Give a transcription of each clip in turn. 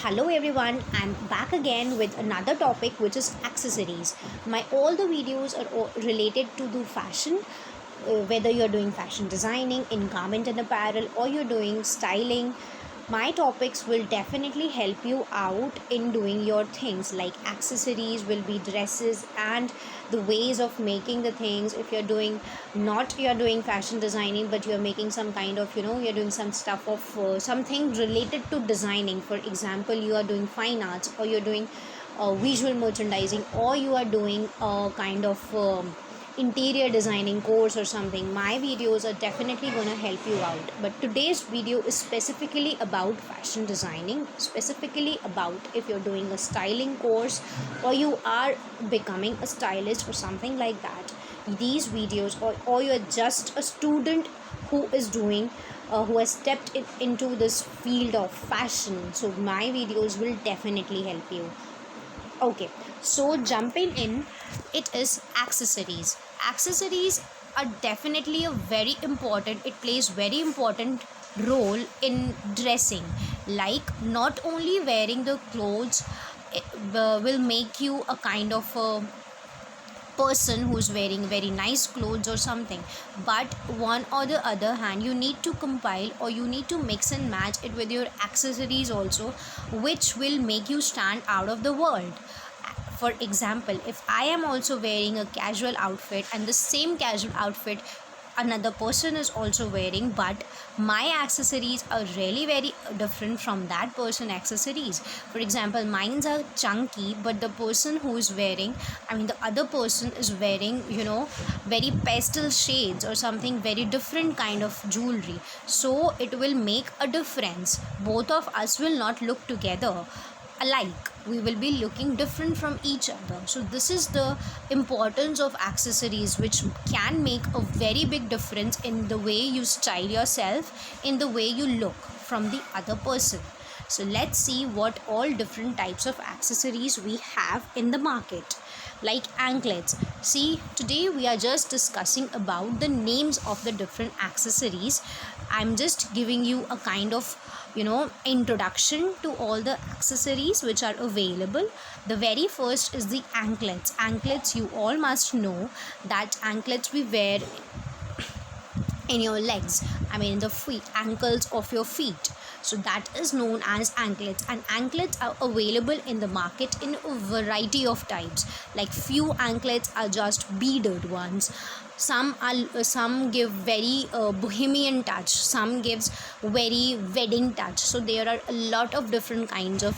Hello everyone, I'm back again with another topic which is accessories. My all the videos are all related to the fashion, whether you're doing fashion designing in garment and apparel or you're doing styling. My topics will definitely help you out in doing your things, like accessories will be dresses and the ways of making the things. If you're doing, not you're doing fashion designing, but you're making some kind of, you're doing some stuff of something related to designing. For example, you are doing fine arts, or you're doing visual merchandising, or you are doing a kind of interior designing course or something. My videos are definitely going to help you out, but today's video is specifically about fashion designing, specifically about if you're doing a styling course or you are becoming a stylist or something like that. These videos, or you're just a student who is doing who has stepped into this field of fashion, so my videos will definitely help you. Okay, so jumping in, it is accessories. Accessories are definitely a very important, it plays very important role in dressing. Like, not only wearing the clothes will make you a kind of a person who's wearing very nice clothes or something, but one or the other hand, you need to compile or you need to mix and match it with your accessories also, which will make you stand out of the world. For example, if I am also wearing a casual outfit and the same casual outfit another person is also wearing, but my accessories are really very different from that person accessories. For example, mines are chunky, but the person who is wearing, the other person is wearing, very pastel shades or something, very different kind of jewelry, so it will make a difference. Both of us will not look together alike, we will be looking different from each other. So this is the importance of accessories, which can make a very big difference in the way you style yourself, in the way you look from the other person. So let's see what all different types of accessories we have in the market. Like anklets, see, today we are just discussing about the names of the different accessories. I'm just giving you a kind of introduction to all the accessories which are available. The very first is the anklets. Anklets, you all must know that anklets we wear in your legs, in the feet, ankles of your feet, so that is known as anklets. And anklets are available in the market in a variety of types. Like, few anklets are just beaded ones, some give very bohemian touch, some gives very wedding touch. So there are a lot of different kinds of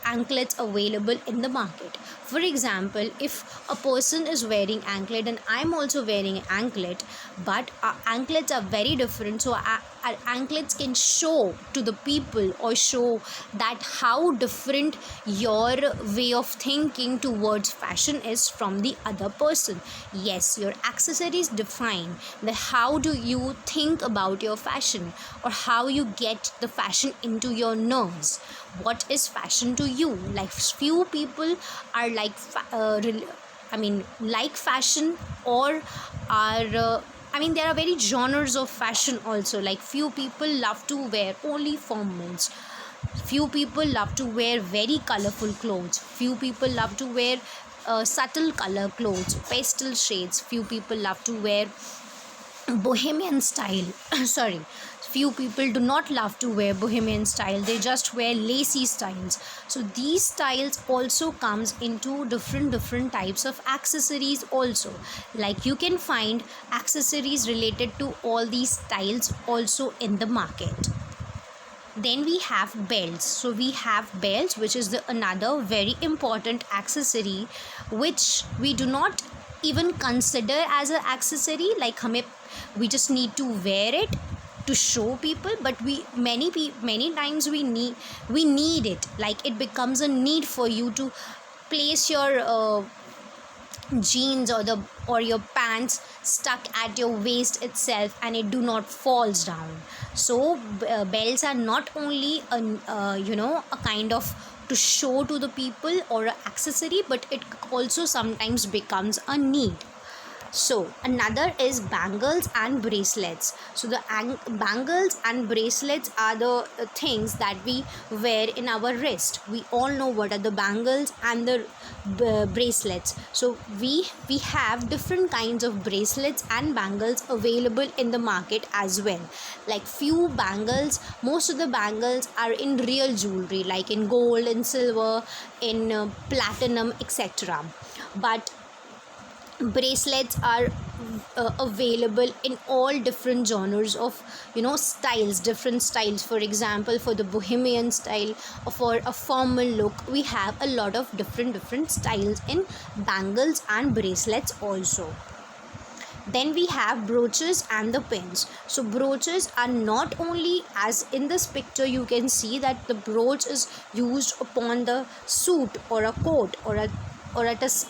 anklets available in the market. For example, if a person is wearing anklet and I'm also wearing an anklet, but our anklets are very different, so our anklets can show to the people or show that how different your way of thinking towards fashion is from the other person. Yes, your accessories define the how do you think about your fashion, or how you get the fashion into your nerves. What is fashion to you? Like, few people are like like fashion, or are there are very genres of fashion also. Like, few people love to wear only formals, few people love to wear very colorful clothes, few people love to wear subtle color clothes, pastel shades, few people love to wear bohemian style sorry, few people do not love to wear bohemian style, they just wear lacy styles. So these styles also comes into different types of accessories also. Like, you can find accessories related to all these styles also in the market. Then we have belts. So we have belts, which is the another very important accessory, which we do not even consider as an accessory. Like, we just need to wear it to show people, but many times we need it. Like, it becomes a need for you to place your jeans or your pants stuck at your waist itself, and it do not falls down. So belts are not only a kind of to show to the people or an accessory, but it also sometimes becomes a need. So another is bangles and bracelets. So the bangles and bracelets are the things that we wear in our wrist. We all know what are the bangles and the bracelets. So we have different kinds of bracelets and bangles available in the market as well. Like few bangles, most of the bangles are in real jewelry, like in gold, in silver, in platinum, etc. But bracelets are available in all different genres of styles, different styles. For example, for the bohemian style or for a formal look, we have a lot of different styles in bangles and bracelets also. Then we have brooches and the pins. So brooches are not only, as in this picture you can see that the brooch is used upon the suit or a coat or a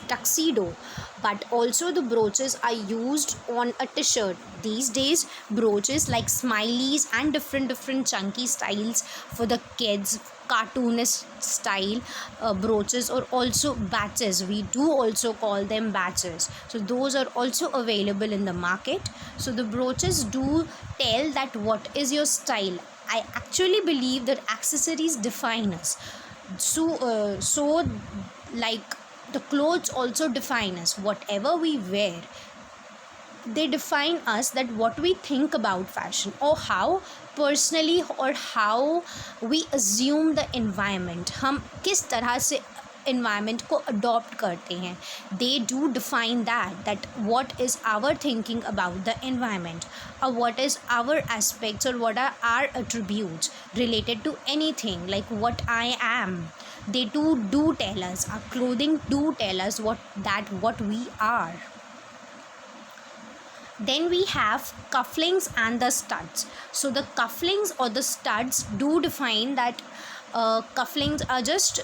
tuxedo, but also the brooches are used on a t-shirt. These days brooches like smileys and different chunky styles for the kids, cartoonist style brooches, or also batches. We do also call them batches. So those are also available in the market. So the brooches do tell that what is your style. I actually believe that accessories define us. So like the clothes also define us. Whatever we wear, they define us, that what we think about fashion, or how personally, or how we assume the environment, हम किस तरह से environment को adopt करते हैं. They do define that what is our thinking about the environment, or what is our aspects, or what are our attributes related to anything, like what I am. They do tell us, our clothing do tell us what we are. Then we have cufflinks and the studs. So the cufflinks or the studs do define that cufflinks are just,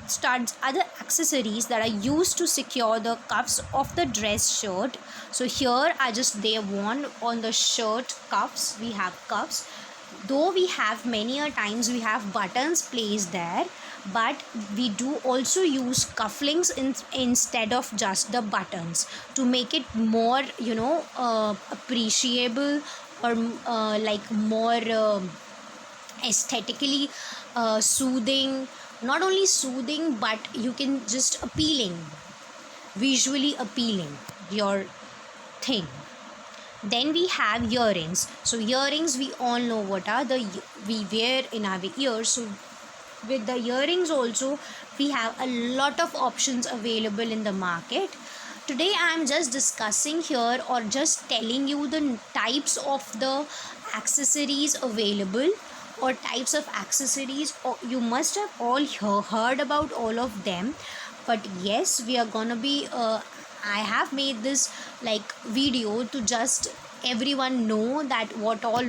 studs are the accessories that are used to secure the cuffs of the dress shirt. So here are just they worn on the shirt cuffs. We have cuffs, though we have many a times we have buttons placed there, but we do also use cufflinks instead of just the buttons to make it more appreciable, or like more aesthetically soothing. Not only soothing, but you can just appealing, visually appealing your thing. Then we have earrings. So earrings, we all know what are the we wear in our ears. So with the earrings also, we have a lot of options available in the market. Today I am just discussing here, or just telling you the types of the accessories available, or types of accessories, or you must have all heard about all of them. But yes, we are gonna be I have made this like video to just everyone know that what all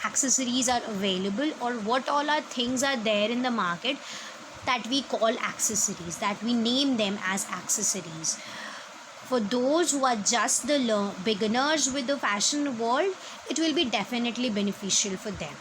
accessories are available, or what all are things are there in the market that we call accessories, that we name them as accessories. For those who are just the beginners with the fashion world, it will be definitely beneficial for them.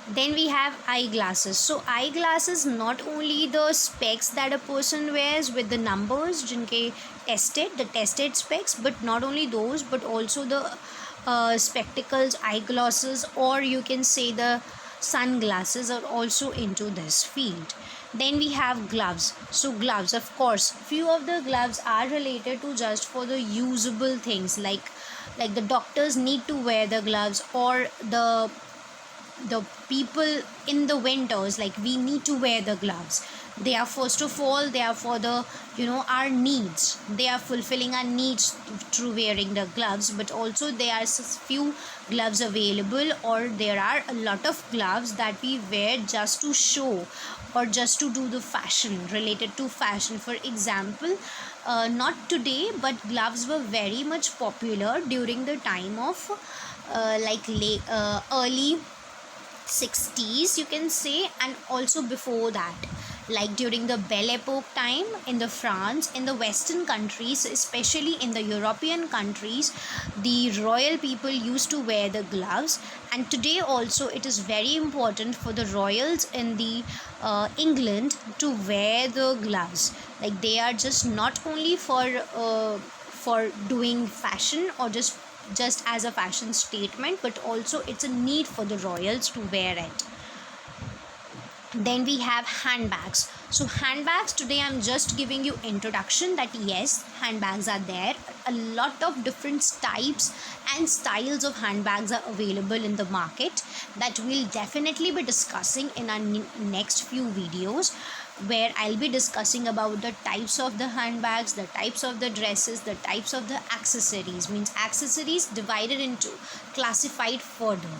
Then we have eyeglasses. So eyeglasses, not only the specs that a person wears with the numbers jinke the tested specs, but not only those, but also the spectacles, eyeglasses, or you can say the sunglasses are also into this field. Then we have gloves. So gloves, of course, few of the gloves are related to just for the usable things, like the doctors need to wear the gloves, or the people in the winters, like we need to wear the gloves. They are, first of all, they are for the our needs. They are fulfilling our needs through wearing the gloves, but also there are few gloves available, or there are a lot of gloves that we wear just to show, or just to do the fashion, related to fashion. For example, not today, but gloves were very much popular during the time of early 60s, you can say, and also before that. Like during the Belle Epoque time in the France, in the Western countries, especially in the European countries, the royal people used to wear the gloves. And today also it is very important for the royals in the England to wear the gloves. Like they are just not only for doing fashion or just as a fashion statement, but also it's a need for the royals to wear it. Then we have handbags. So handbags, today I'm just giving you introduction that yes, handbags are there. A lot of different types and styles of handbags are available in the market that we'll definitely be discussing in our next few videos, where I'll be discussing about the types of the handbags, the types of the dresses, the types of the accessories, means accessories divided into classified further.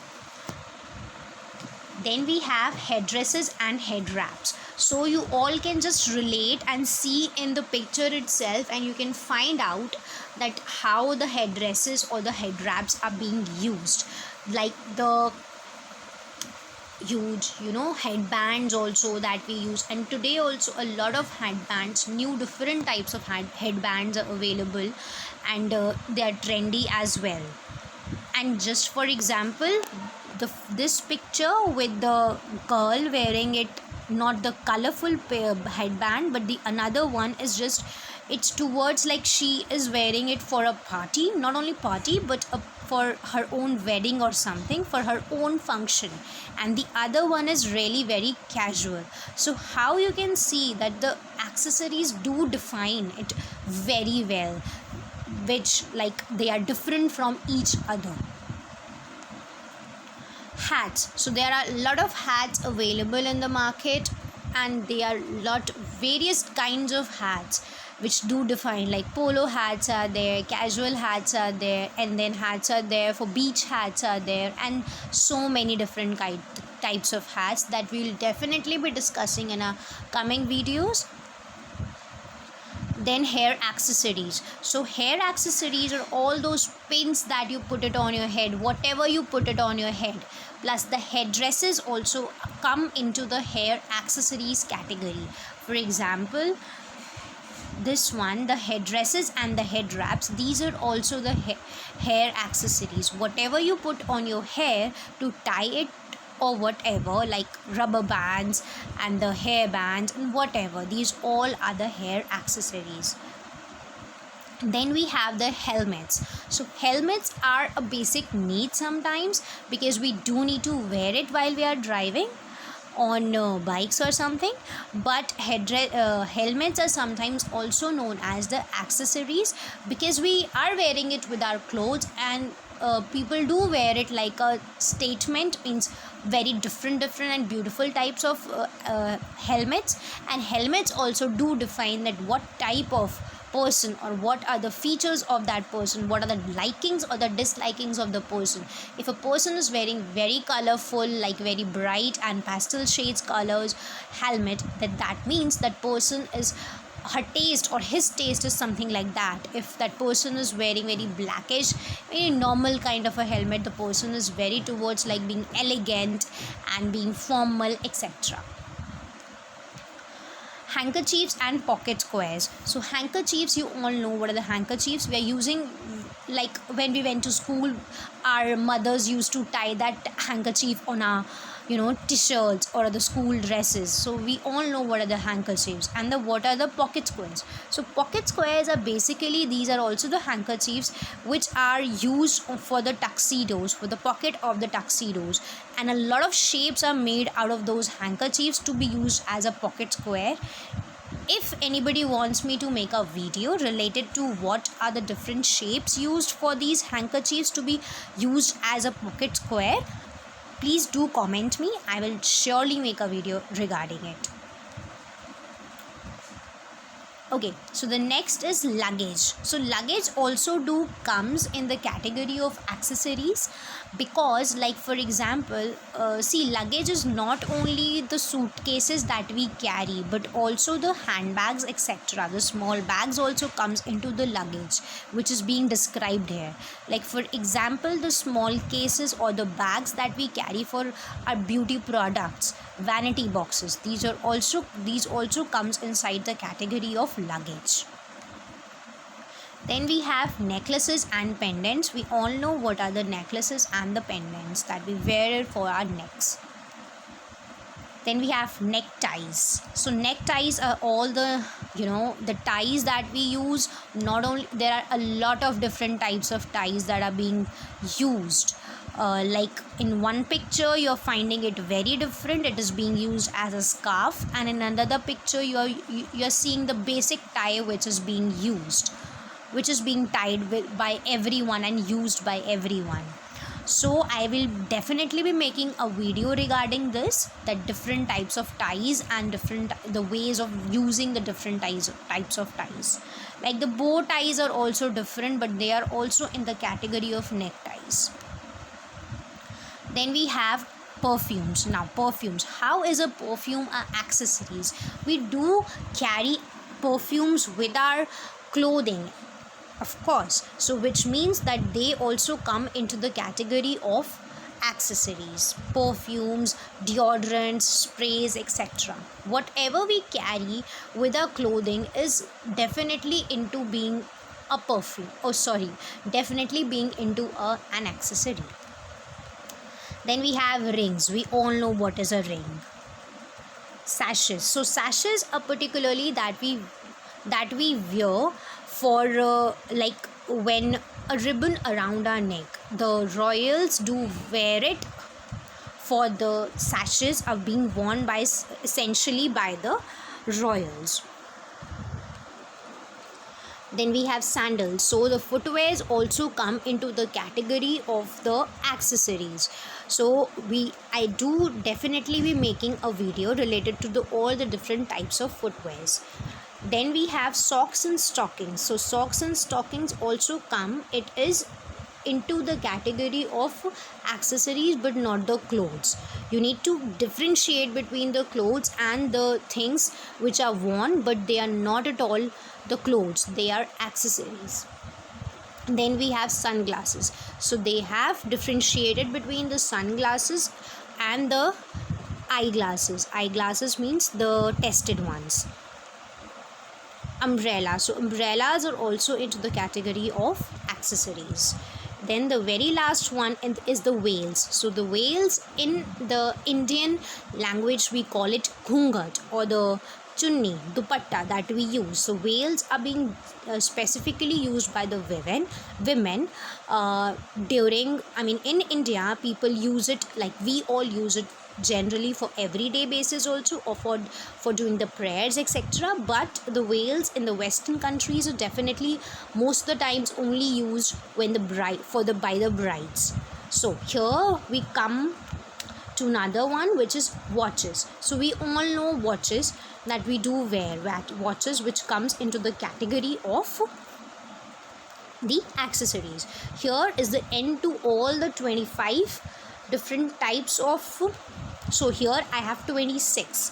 Then we have headdresses and head wraps. So you all can just relate and see in the picture itself, and you can find out that how the headdresses or the head wraps are being used. Like the huge headbands also that we use, and today also a lot of headbands, new different types of headbands are available, and they are trendy as well. And just for example, this picture with the girl wearing it, not the colorful headband, but the another one is just, it's towards like she is wearing it for a party, not only party but for her own wedding or something, for her own function. And the other one is really very casual. So how you can see that the accessories do define it very well, which like they are different from each other. Hats. So there are a lot of hats available in the market, and there are various kinds of hats which do define, like polo hats are there, casual hats are there, and then hats are there for beach hats are there, and so many different types of hats that we'll definitely be discussing in our coming videos. Then hair accessories. So hair accessories are all those pins that you put it on your head, whatever you put it on your head. Plus the headdresses also come into the hair accessories category. For example, this one, the headdresses and the head wraps, these are also the hair accessories. Whatever you put on your hair to tie it or whatever, like rubber bands and the hair bands and whatever, these all are the hair accessories. Then we have the helmets. So helmets are a basic need sometimes, because we do need to wear it while we are driving on bikes or something. But helmets are sometimes also known as the accessories, because we are wearing it with our clothes, and people do wear it like a statement, means very different and beautiful types of helmets. And helmets also do define that what type of person, or what are the features of that person, what are the likings or the dislikings of the person. If a person is wearing very colorful, like very bright and pastel shades colors helmet, then that means that person is, her taste or his taste is something like that. If that person is wearing very blackish, very normal kind of a helmet, the person is very towards like being elegant and being formal, etc. Handkerchiefs and pocket squares. So handkerchiefs, you all know what are the handkerchiefs we are using. Like when we went to school, our mothers used to tie that handkerchief on our t-shirts or the school dresses. So we all know what are the handkerchiefs. And what are the pocket squares. So pocket squares are basically, these are also the handkerchiefs which are used for the tuxedos, for the pocket of the tuxedos, and a lot of shapes are made out of those handkerchiefs to be used as a pocket square. If anybody wants me to make a video related to what are the different shapes used for these handkerchiefs to be used as a pocket square, please do comment me. I will surely make a video regarding it. Okay, so the next is luggage. So luggage also do comes in the category of accessories, because like for example, see, luggage is not only the suitcases that we carry, but also the handbags, etc. The small bags also comes into the luggage, which is being described here. Like for example, the small cases or the bags that we carry for our beauty products, vanity boxes, these also comes inside the category of luggage. Then we have necklaces and pendants. We all know what are the necklaces and the pendants that we wear for our necks. Then we have neckties. So neckties are all the the ties that we use. Not only, there are a lot of different types of ties that are being used. Like in one picture you're finding it very different, it is being used as a scarf, and in another picture you're seeing the basic tie which is being used, which is being tied by everyone and used by everyone. So I will definitely be making a video regarding this, that different types of ties and the ways of using the different types of ties. Like the bow ties are also different, but they are also in the category of neckties. Then we have perfumes. Now perfumes, how is a perfume accessories? We do carry perfumes with our clothing, of course, so which means that they also come into the category of accessories. Perfumes, deodorants, sprays, etc. Whatever we carry with our clothing is definitely into being a perfume, definitely being into an accessory. Then we have rings. We all know what is a ring. Sashes. So sashes are particularly that we wear for like when a ribbon around our neck. The royals do wear it, for the sashes are being worn by essentially by the royals. Then we have sandals. So the footwears also come into the category of the accessories. So I do definitely be making a video related to all the different types of footwears. Then we have socks and stockings. So socks and stockings also come, it is into the category of accessories, but not the clothes. You need to differentiate between the clothes and the things which are worn, but they are not at all the clothes, they are accessories. Then we have sunglasses. So they have differentiated between the sunglasses and the eyeglasses. Eyeglasses means the tested ones. Umbrella. So umbrellas are also into the category of accessories. Then the very last one is the veils. So the veils, in the Indian language we call it ghungat, or the chunni, dupatta that we use. So veils are being specifically used by the women during, in India people use it, like we all use it generally for everyday basis also, or for doing the prayers, etc. But the veils in the western countries are definitely most of the times only used when by the brides. So here we come to another one, which is watches. So we all know watches that we do wear, watches which comes into the category of the accessories. Here is the end to all the 25 different types of. So here I have 26.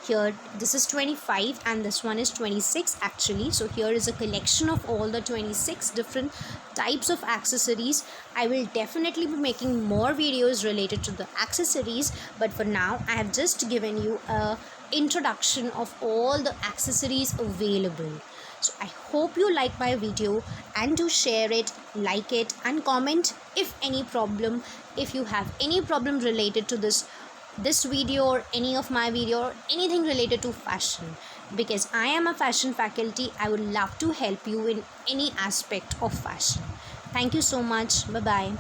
Here this is 25 and this one is 26 actually. So here is a collection of all the 26 different types of accessories. I will definitely be making more videos related to the accessories, but for now I have just given you a introduction of all the accessories available. So I hope you like my video, and do share it, like it, and comment if you have any problem related to this video or any of my video or anything related to fashion, because I am a fashion faculty. I would love to help you in any aspect of fashion. Thank you so much. Bye bye.